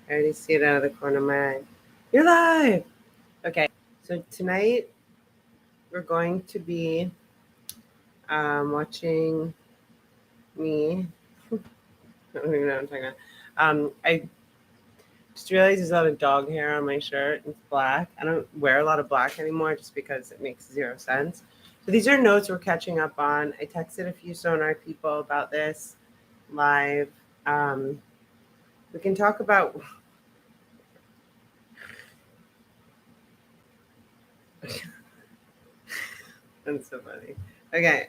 I already see it out of the corner of my eye. You're live! Okay, so tonight we're going to be watching me. I don't even know what I'm talking about. I just realized there's a lot of dog hair on my shirt. It's black. I don't wear a lot of black anymore just because it makes zero sense. So these are notes we're catching up on. I texted a few Sonar people about this live. Um, we can talk about. That's so funny. Okay.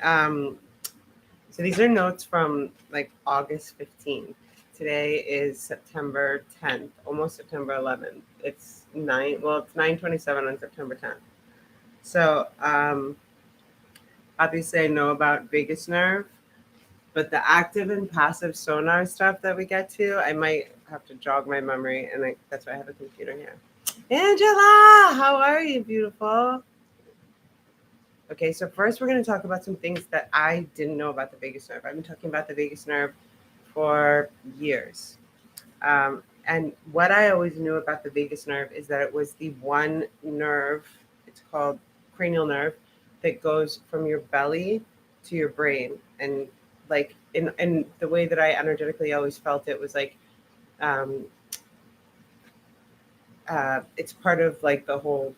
So these are notes from like August 15th. Today is September 10th, almost September 11th. It's 9:27 on September 10th. So obviously I know about vagus nerve, but the active and passive sonar stuff that we get to, I might have to jog my memory, and that's why I have a computer here. Angela, how are you, beautiful? Okay, so first we're going to talk about some things that I didn't know about the vagus nerve. I've been talking about the vagus nerve for years. And what I always knew about the vagus nerve is that it was the one nerve, it's called cranial nerve, that goes from your belly to your brain. And like in the way that I energetically always felt it was like um, it's part of like the whole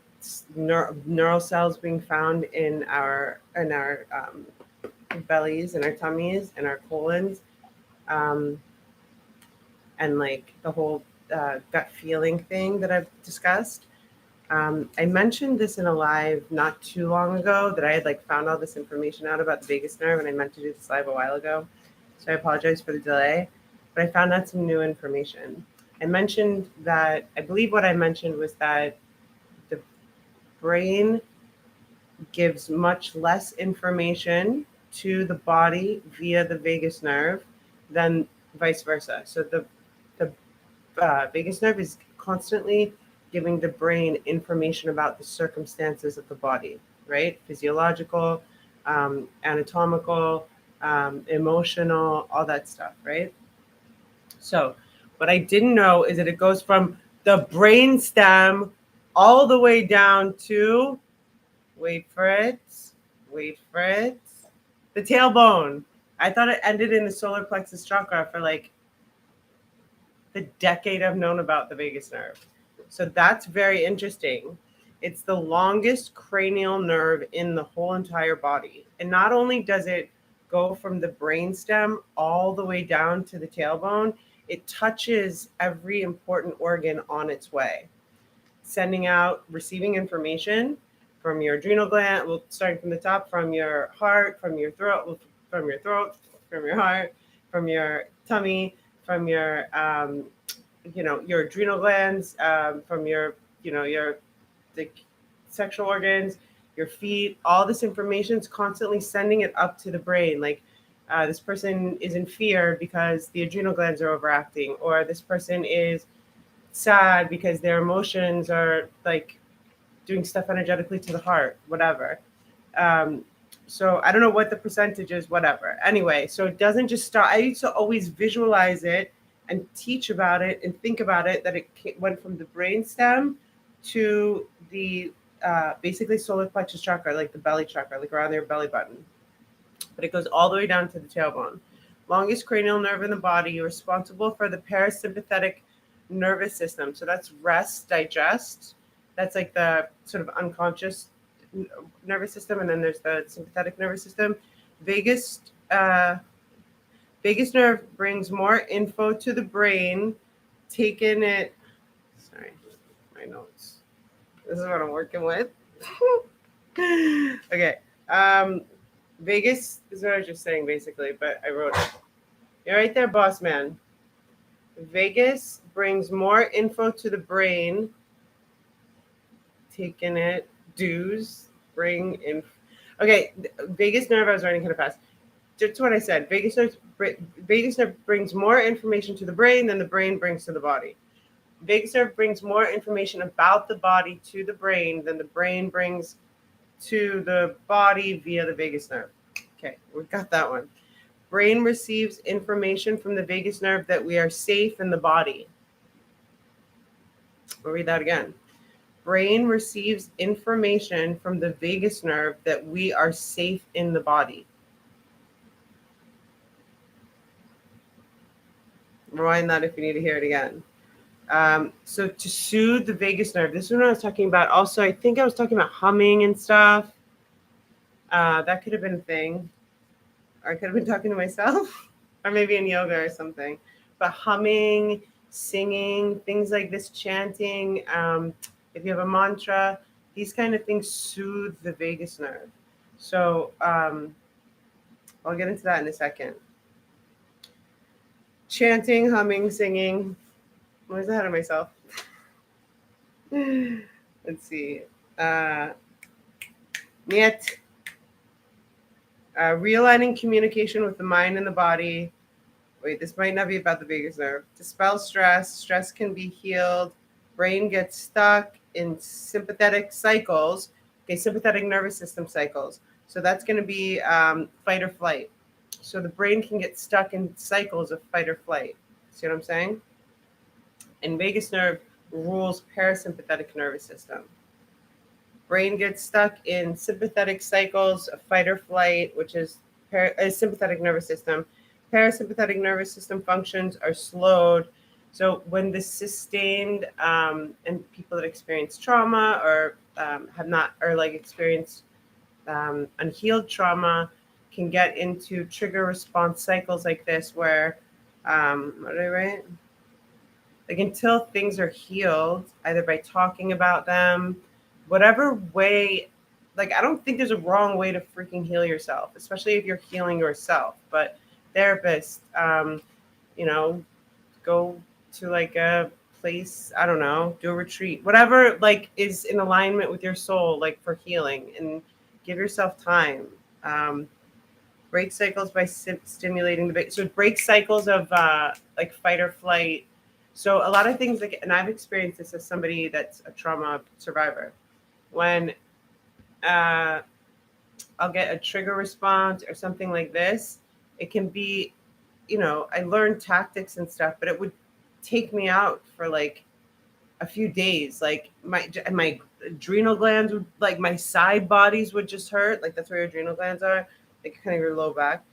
neural cells being found in our bellies and our tummies and our colons, um, and like the whole gut feeling thing that I've discussed. I mentioned this in a live not too long ago that I had like found all this information out about the vagus nerve, and I meant to do this live a while ago, so I apologize for the delay. But I found out some new information. I mentioned that I believe what I mentioned was that the brain gives much less information to the body via the vagus nerve than vice versa. So the vagus nerve is constantly giving the brain information about the circumstances of the body, right? Physiological, anatomical, emotional, all that stuff, right? So, what I didn't know is that it goes from the brain stem all the way down to, wait for it, wait for it, the tailbone. I thought it ended in the solar plexus chakra for like the decade I've known about the vagus nerve. So that's very interesting. It's the longest cranial nerve in the whole entire body. And not only does it go from the brainstem all the way down to the tailbone, it touches every important organ on its way, sending out, receiving information from your adrenal gland, well, starting from the top, from your heart, from your throat, from your heart, from your tummy, from your adrenal glands, from your the sexual organs, your feet. All this information is constantly sending it up to the brain. Like this person is in fear because the adrenal glands are overacting, or this person is sad because their emotions are like doing stuff energetically to the heart, whatever. Um, so I don't know what the percentage is, whatever. Anyway, so it doesn't just start. I used to always visualize it and teach about it and think about it that it went from the brain stem to the basically solar plexus chakra, like the belly chakra, like around your belly button. But it goes all the way down to the tailbone. Longest cranial nerve in the body, responsible for the parasympathetic nervous system. So that's rest, digest. That's like the sort of unconscious nervous system, and then there's the sympathetic nervous system. Vagus uh, vagus nerve brings more info to the brain. Taking it. Sorry, my notes. This is what I'm working with. Okay. Vegas is what I was just saying basically, but I wrote it. You're right there, boss man. Vegas brings more info to the brain. Taking it. Dues. Bring in. Okay, vagus nerve, I was writing kind of fast. That's what I said. Vagus nerve brings more information to the brain than the brain brings to the body. Vagus nerve brings more information about the body to the brain than the brain brings to the body via the vagus nerve. Okay, we got that one. Brain receives information from the vagus nerve that we are safe in the body. I'll read that again. Brain receives information from the vagus nerve that we are safe in the body. Rewind that if you need to hear it again. So to soothe the vagus nerve, this is what I was talking about. Also, I think I was talking about humming and stuff. That could have been a thing. Or I could have been talking to myself, or maybe in yoga or something. But humming, singing, things like this, chanting, if you have a mantra, these kind of things soothe the vagus nerve. So I'll get into that in a second. Chanting, humming, singing. I was ahead of myself. Let's see. Uh, Niet. Realigning communication with the mind and the body. Wait, this might not be about the vagus nerve. Dispel stress. Stress can be healed. Brain gets stuck in sympathetic cycles. Okay, sympathetic nervous system cycles. So that's going to be fight or flight. So the brain can get stuck in cycles of fight or flight. See what I'm saying? And vagus nerve rules parasympathetic nervous system. Brain gets stuck in sympathetic cycles of fight or flight, which is sympathetic nervous system. Parasympathetic nervous system functions are slowed. So when the sustained and people that experience trauma or have not or like experienced unhealed trauma can get into trigger response cycles like this, where what did I write? Like until things are healed, either by talking about them, whatever way. Like I don't think there's a wrong way to freaking heal yourself, especially if you're healing yourself. But therapists, you know, go to like a place, I don't know, do a retreat, whatever like is in alignment with your soul, like for healing, and give yourself time. Break cycles by stimulating the so it breaks cycles of like fight or flight. So a lot of things like, and I've experienced this as somebody that's a trauma survivor. When I'll get a trigger response or something like this, it can be, I learned tactics and stuff, but it would take me out for like a few days. Like my adrenal glands would, like my side bodies would just hurt. Like that's where your adrenal glands are, like kind of your low back.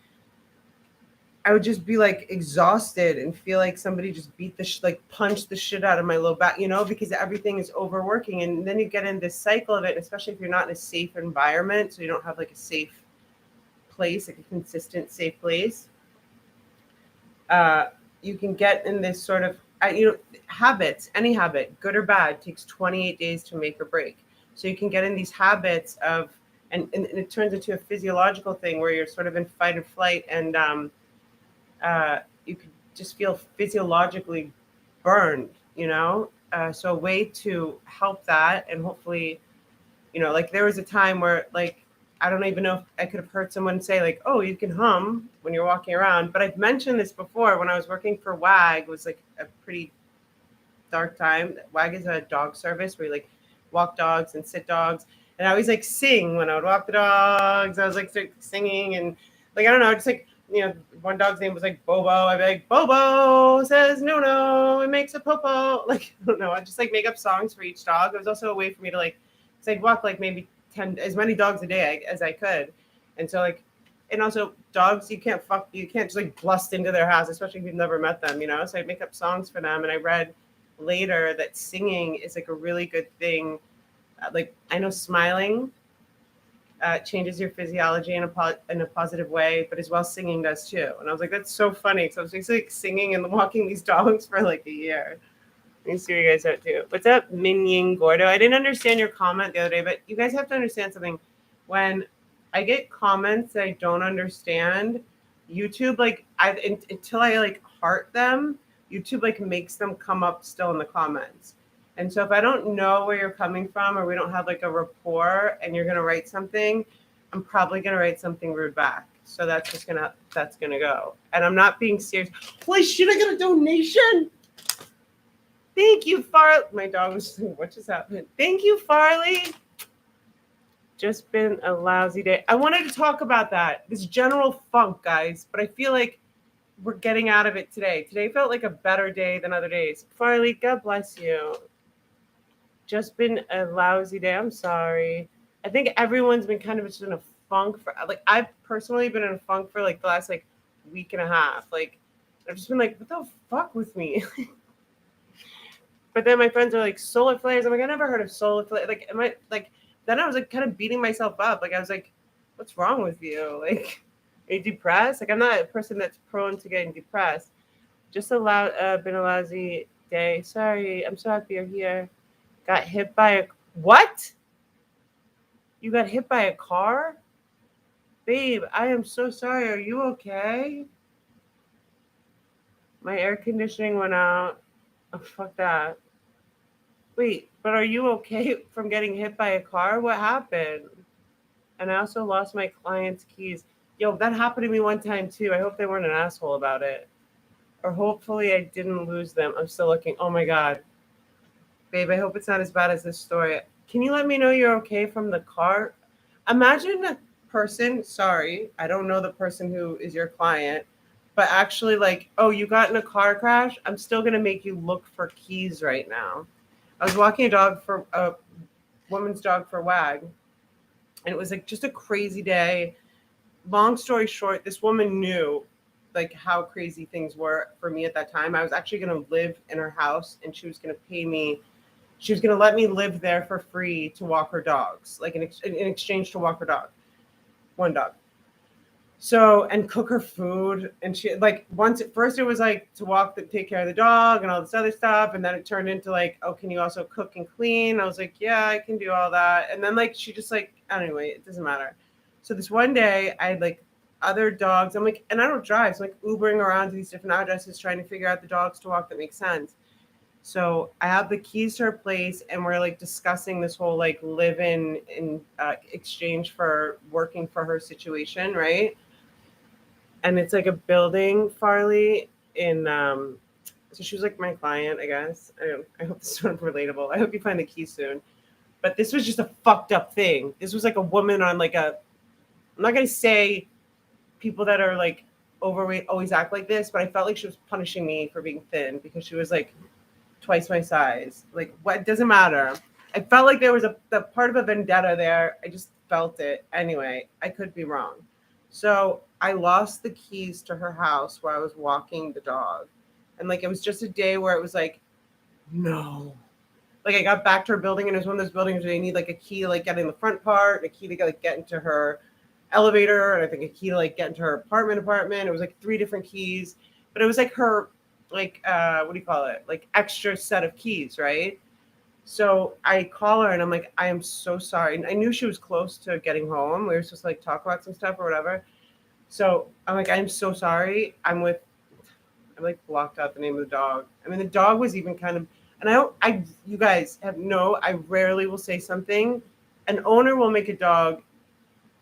I would just be like exhausted and feel like somebody just beat like punched the shit out of my low back, because everything is overworking. And then you get in this cycle of it, especially if you're not in a safe environment. So you don't have like a safe place, like a consistent safe place. You can get in this sort of, habits, any habit, good or bad, takes 28 days to make or break. So you can get in these habits of, and it turns into a physiological thing where you're sort of in fight or flight, and you could just feel physiologically burned, so a way to help that, and hopefully, like there was a time where like, I don't even know if I could have heard someone say like, oh, you can hum when you're walking around. But I've mentioned this before. When I was working for WAG, it was like a pretty dark time. WAG is a dog service where you like walk dogs and sit dogs. And I always like sing when I would walk the dogs. I was like singing, and like, I don't know, just like, one dog's name was like Bobo. I'd be like, Bobo says no, it makes a popo. Like, I don't know. I'd just like make up songs for each dog. It was also a way for me to like, because I'd walk like maybe 10, as many dogs a day as I could. And so like, and also dogs, you can't just like bust into their house, especially if you've never met them, So I'd make up songs for them. And I read later that singing is like a really good thing. Like I know smiling changes your physiology in a positive way, but as well singing does too. And I was like, that's so funny. So I was just like singing and walking these dogs for like a year. Let me see what you guys are too. What's up, Minion Gordo? I didn't understand your comment the other day, but you guys have to understand something. When I get comments that I don't understand, YouTube, like until I like heart them, YouTube like makes them come up still in the comments. And so if I don't know where you're coming from, or we don't have like a rapport, and you're gonna write something, I'm probably gonna write something rude back. So that's gonna go. And I'm not being serious. Holy shit, I got a donation. Thank you, Farley. My dog was like, what just happened? Thank you, Farley. Just been a lousy day. I wanted to talk about that. This general funk, guys, but I feel like we're getting out of it today. Today felt like a better day than other days. Farley, God bless you. Just been a lousy day. I'm sorry. I think everyone's been kind of just in a funk for like I've personally been in a funk for like the last like week and a half. Like I've just been like, what the fuck with me? But then my friends are like solar flares. I'm like, I never heard of solar flare. Like, am I like? Then I was like kind of beating myself up. Like I was like, what's wrong with you? Like, are you depressed? Like I'm not a person that's prone to getting depressed. Just been a lousy day. Sorry, I'm so happy you're here. Got hit by a what? You got hit by a car? Babe, I am so sorry. Are you okay? My air conditioning went out. Oh, fuck that. Wait, but are you okay from getting hit by a car? What happened? And I also lost my client's keys. Yo, that happened to me one time too. I hope they weren't an asshole about it. Or hopefully I didn't lose them. I'm still looking. Oh my God. Babe, I hope it's not as bad as this story. Can you let me know you're okay from the car? Imagine a person, sorry, I don't know the person who is your client, but actually, like, oh, you got in a car crash? I'm still going to make you look for keys right now. I was walking a woman's dog for WAG, and it was like just a crazy day. Long story short, this woman knew like how crazy things were for me at that time. I was actually going to live in her house and she was going to pay me, she was going to let me live there for free to walk her dogs, like in exchange to walk her dog, one dog. So, and cook her food. And she like once at first it was like to take care of the dog and all this other stuff. And then it turned into like, oh, can you also cook and clean? I was like, yeah, I can do all that. And then like, she just like, anyway, it doesn't matter. So this one day I had like other dogs. I'm like, and I don't drive. So like Ubering around to these different addresses, trying to figure out the dogs to walk that makes sense. So I have the keys to her place, and we're like discussing this whole like live in exchange for working for her situation, right? And it's like a building, Farley, in so she was like my client, I guess. I hope this is sort of relatable. I hope you find the key soon. But this was just a fucked up thing. This was like a woman on like a, I'm not gonna say people that are like overweight always act like this, but I felt like she was punishing me for being thin because she was like twice my size. Like what, doesn't matter. I felt like there was the part of a vendetta there. I just felt it. Anyway, I could be wrong. So I lost the keys to her house while I was walking the dog. And like it was just a day where it was like, no. Like I got back to her building and it was one of those buildings where you need like a key to like get in the front part, and a key to like get into her elevator, and I think a key to like get into her apartment. It was like three different keys. But it was like her like what do you call it? Like extra set of keys, right? So I call her and I'm like, I am so sorry. And I knew she was close to getting home. We were supposed to like talk about some stuff or whatever. So I'm like, I'm so sorry. I like blocked out the name of the dog. I mean, the dog was even kind of, and you guys have no, I rarely will say something. An owner will make a dog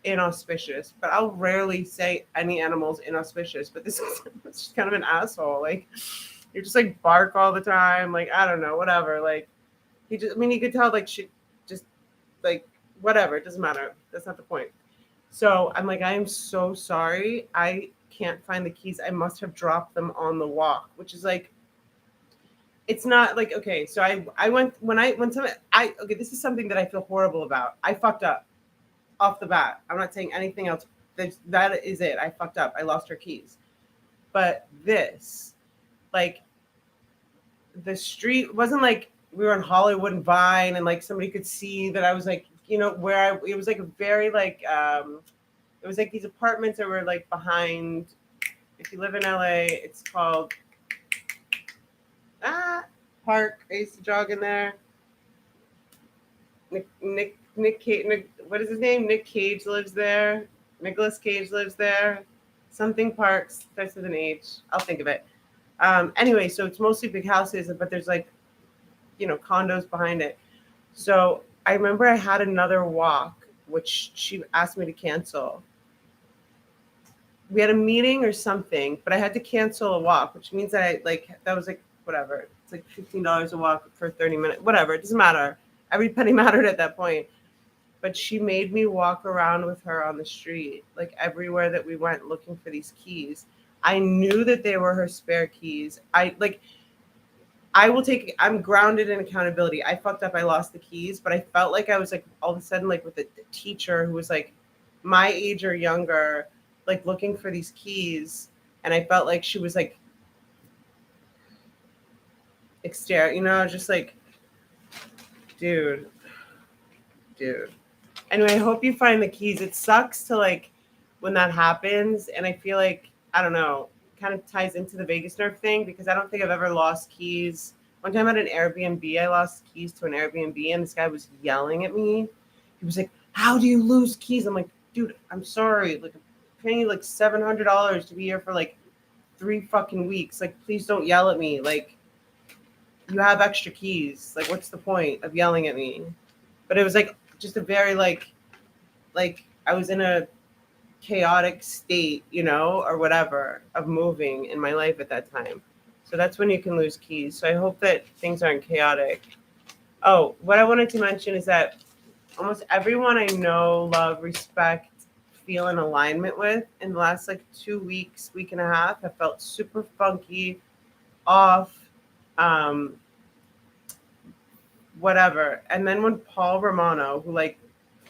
inauspicious, but I'll rarely say any animal's inauspicious. But this is just kind of an asshole. Like, you just like bark all the time. Like, I don't know, whatever. Like, he just, I mean, you could tell like she just like, whatever. It doesn't matter. That's not the point. So I'm like, I am so sorry. I can't find the keys. I must have dropped them on the walk, which is like, it's not like, okay. So I went when some I okay. This is something that I feel horrible about. I fucked up off the bat. I'm not saying anything else. That is it. I fucked up. I lost her keys. But this, like, the street wasn't like we were in Hollywood and Vine and like somebody could see that I was like, it was like a very like it was like these apartments that were like behind, if you live in LA, it's called Park. I used to jog in there. What is his name? Nick Cage lives there. Nicholas Cage lives there. Something Parks starts with an H. I'll think of it. Anyway, so it's mostly big houses, but there's like, condos behind it. So I remember I had another walk, which she asked me to cancel. We had a meeting or something, but I had to cancel a walk, which means that that was like, whatever. It's like $15 a walk for 30 minutes, whatever. It doesn't matter. Every penny mattered at that point. But she made me walk around with her on the street, like everywhere that we went looking for these keys. I knew that they were her spare keys. I'm grounded in accountability. I fucked up. I lost the keys, but I felt like I was like all of a sudden like with the teacher who was like my age or younger, like looking for these keys. And I felt like she was like exterior, just like, dude, dude. Anyway, I hope you find the keys. It sucks to like when that happens. And I feel like, I don't know, kind of ties into the vagus nerve thing because I don't think I've ever lost keys. One time at an Airbnb, I lost keys to an Airbnb and this guy was yelling at me. He was like, "How do you lose keys?" I'm like, "Dude, I'm sorry. Like, I'm paying you like $700 to be here for like 3 fucking weeks. Like, please don't yell at me. Like, you have extra keys. Like, what's the point of yelling at me?" But it was like just a very like I was in a chaotic state, or whatever of moving in my life at that time. So that's when you can lose keys. So I hope that things aren't chaotic. Oh, what I wanted to mention is that almost everyone I know, love, respect, feel in alignment with in the last like 2 weeks, week and a half, have felt super funky, off, um, whatever. And then when Paul Romano, who like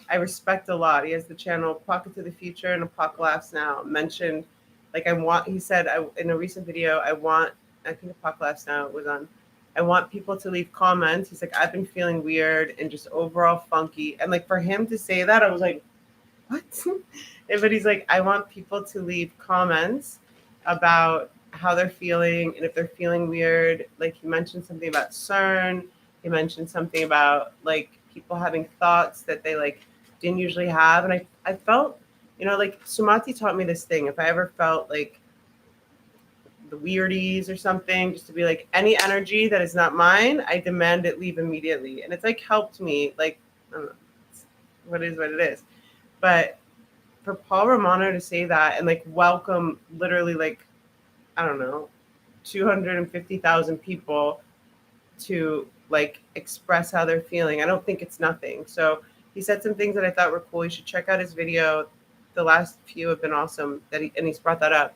I respect a lot. He has the channel Pocket to the Future and Apocalypse Now. Mentioned, like he said in a recent video, I think Apocalypse Now was on. I want people to leave comments. He's like, I've been feeling weird and just overall funky. And like for him to say that, I was like, what? But he's like, I want people to leave comments about how they're feeling and if they're feeling weird. Like he mentioned something about CERN. He mentioned something about like people having thoughts that they like didn't usually have. And I felt, like Sumati taught me this thing. If I ever felt like the weirdies or something, just to be like, any energy that is not mine, I demand it leave immediately. And it's like helped me, like, I don't know, what it is. But for Paul Romano to say that and like welcome literally like, I don't know, 250,000 people to like express how they're feeling, I don't think it's nothing. So he said some things that I thought were cool. You should check out his video. The last few have been awesome and he's brought that up.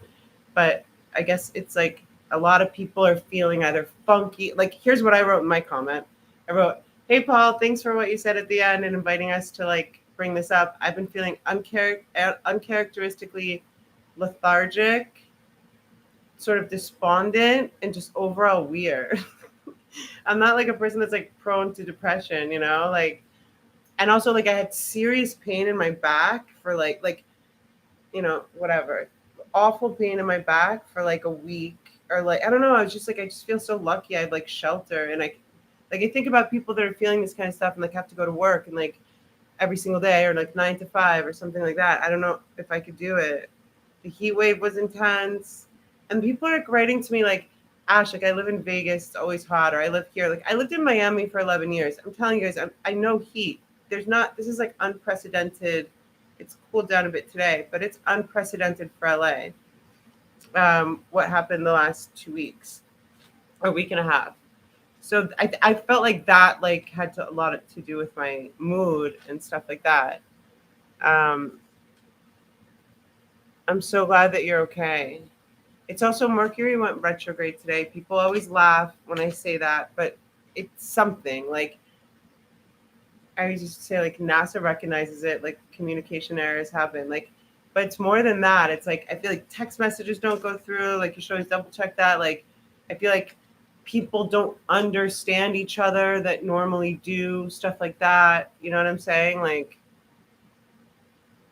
But I guess it's like a lot of people are feeling either funky. Like here's what I wrote in my comment. I wrote, "Hey Paul, thanks for what you said at the end and inviting us to like bring this up. I've been feeling uncharacteristically lethargic, sort of despondent, and just overall weird." I'm not like a person that's like prone to depression, like, and also like I had serious pain in my back for like, whatever, awful pain in my back for like a week or like, I don't know. I was just like, I just feel so lucky. I have like shelter and I think about people that are feeling this kind of stuff and like have to go to work and like every single day or like 9 to 5 or something like that. I don't know if I could do it. The heat wave was intense. And people are like writing to me like, Ash, like I live in Vegas, it's always hot, or I live here. Like I lived in Miami for 11 years. I'm telling you guys, I know heat. This is like unprecedented. It's cooled down a bit today, but it's unprecedented for LA. What happened the last 2 weeks or week and a half. So I felt like that like had a lot to do with my mood and stuff like that. Um, I'm so glad that you're okay. It's also Mercury went retrograde today. People always laugh when I say that, but it's something like I used to say like NASA recognizes it, like communication errors happen. Like, but it's more than that. It's like I feel like text messages don't go through. Like you should always double check that. Like I feel like people don't understand each other that normally do, stuff like that. You know what I'm saying? Like,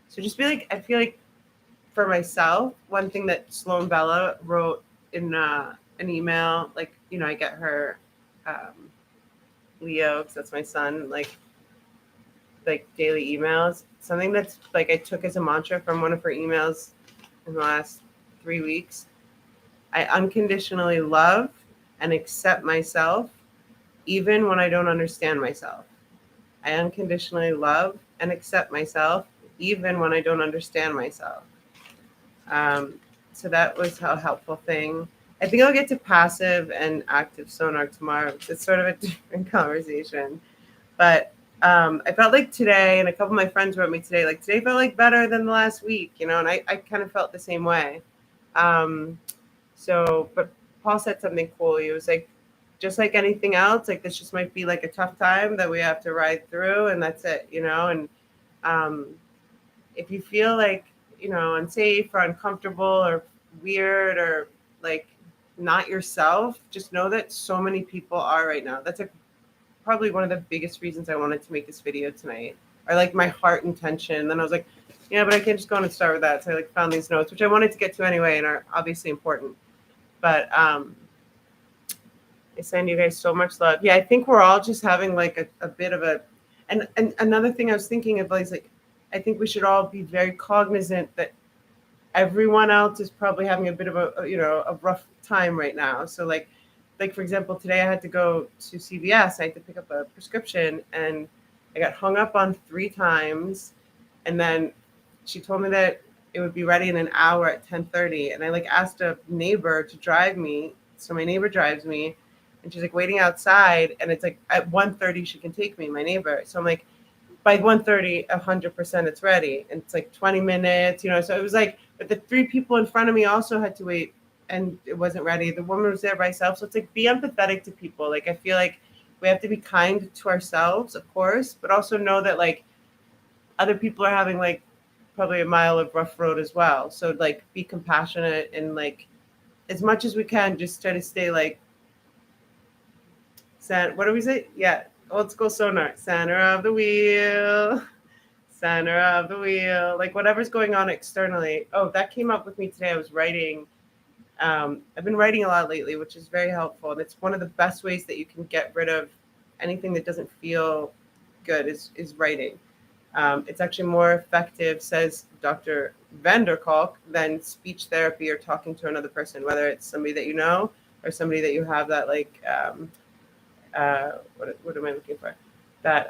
so just be like, I feel like for myself, one thing that Sloan Bella wrote in an email, like, I get her Leo, because that's my son, like daily emails. Something that's like I took as a mantra from one of her emails in the last 3 weeks. I unconditionally love and accept myself, even when I don't understand myself. I unconditionally love and accept myself, even when I don't understand myself. So that was a helpful thing. I think I'll get to passive and active sonar tomorrow. It's sort of a different conversation. But I felt like today, and a couple of my friends wrote me today, like today felt like better than the last week, and I kind of felt the same way. But Paul said something cool. He was like, just like anything else, like this just might be like a tough time that we have to ride through, and that's it, you know. And um, if you feel like, you know, unsafe or uncomfortable or weird or like not yourself, just know that so many people are right now. That's probably one of the biggest reasons I wanted to make this video tonight, or like my heart intention. And then I was like, yeah, but I can't just go on and start with that. So I like found these notes, which I wanted to get to anyway and are obviously important. But I send you guys so much love. Yeah, I think we're all just having like a bit of a, and another thing I was thinking of is like, I think we should all be very cognizant that everyone else is probably having a bit of a, you know, a rough time right now. So like for example, today I had to go to CVS. I had to pick up a prescription, and I got hung up on 3 times, and then she told me that it would be ready in an hour at 10:30, and I like asked a neighbor to drive me. So my neighbor drives me, and she's like waiting outside, and it's like at 1:30 she can take me, my neighbor. So I'm like, by 1:30, 100% it's ready. And it's like 20 minutes, you know. So it was like, but the 3 people in front of me also had to wait, and it wasn't ready. The woman was there by herself. So it's like, be empathetic to people. Like, I feel like we have to be kind to ourselves, of course, but also know that like other people are having like probably a mile of rough road as well. So like, be compassionate and like, as much as we can, just try to stay like, what do we say? Yeah, old school Sonar, center of the wheel. Center of the wheel, like whatever's going on externally. Oh, that came up with me today. I was writing. I've been writing a lot lately, which is very helpful. And it's one of the best ways that you can get rid of anything that doesn't feel good is writing. It's actually more effective, says Dr. Vanderkolk, than speech therapy or talking to another person, whether it's somebody that you know or somebody that you have that like, what am I looking for? That,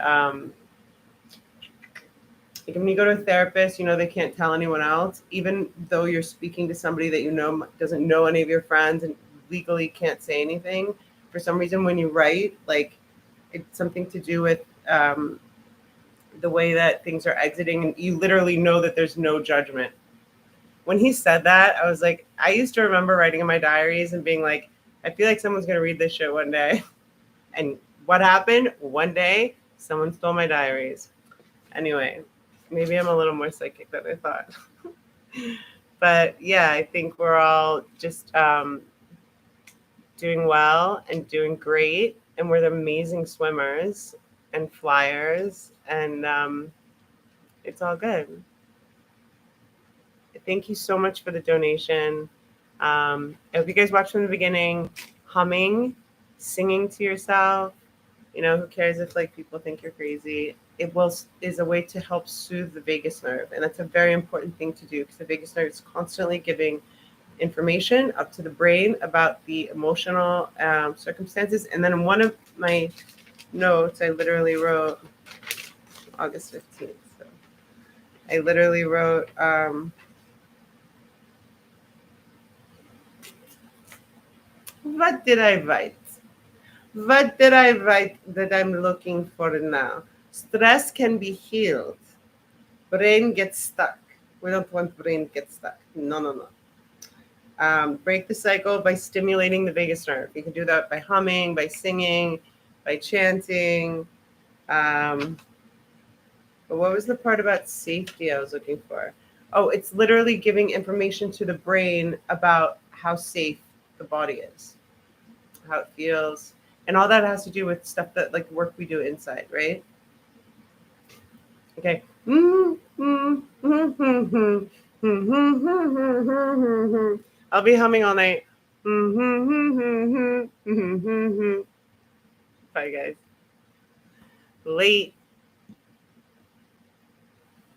like when you go to a therapist, you know, they can't tell anyone else, even though you're speaking to somebody that you know doesn't know any of your friends and legally can't say anything. For some reason, when you write, like it's something to do with the way that things are exiting, and you literally know that there's no judgment. When he said that, I was like, I used to remember writing in my diaries and being like, I feel like someone's going to read this shit one day. And what happened? One day, someone stole my diaries. Anyway, maybe I'm a little more psychic than I thought. But yeah, I think we're all just doing well and doing great. And we're the amazing swimmers and flyers. And it's all good. Thank you so much for the donation. I hope you guys watched from the beginning. Humming, singing to yourself. You know, who cares if like people think you're crazy? It will is a way to help soothe the vagus nerve, and that's a very important thing to do because the vagus nerve is constantly giving information up to the brain about the emotional circumstances. And then in one of my notes, I literally wrote August 15th. So I literally wrote. What did I write? What did I write that I'm looking for now? Stress can be healed. Brain gets stuck. We don't want brain get stuck. No, no, no. Break the cycle by stimulating the vagus nerve. You can do that by humming, by singing, by chanting. But what was the part about safety I was looking for? Oh, it's literally giving information to the brain about how safe the body is, how it feels. And all that has to do with stuff that like work we do inside, right? Okay. I'll be humming all night. Bye, guys. Late.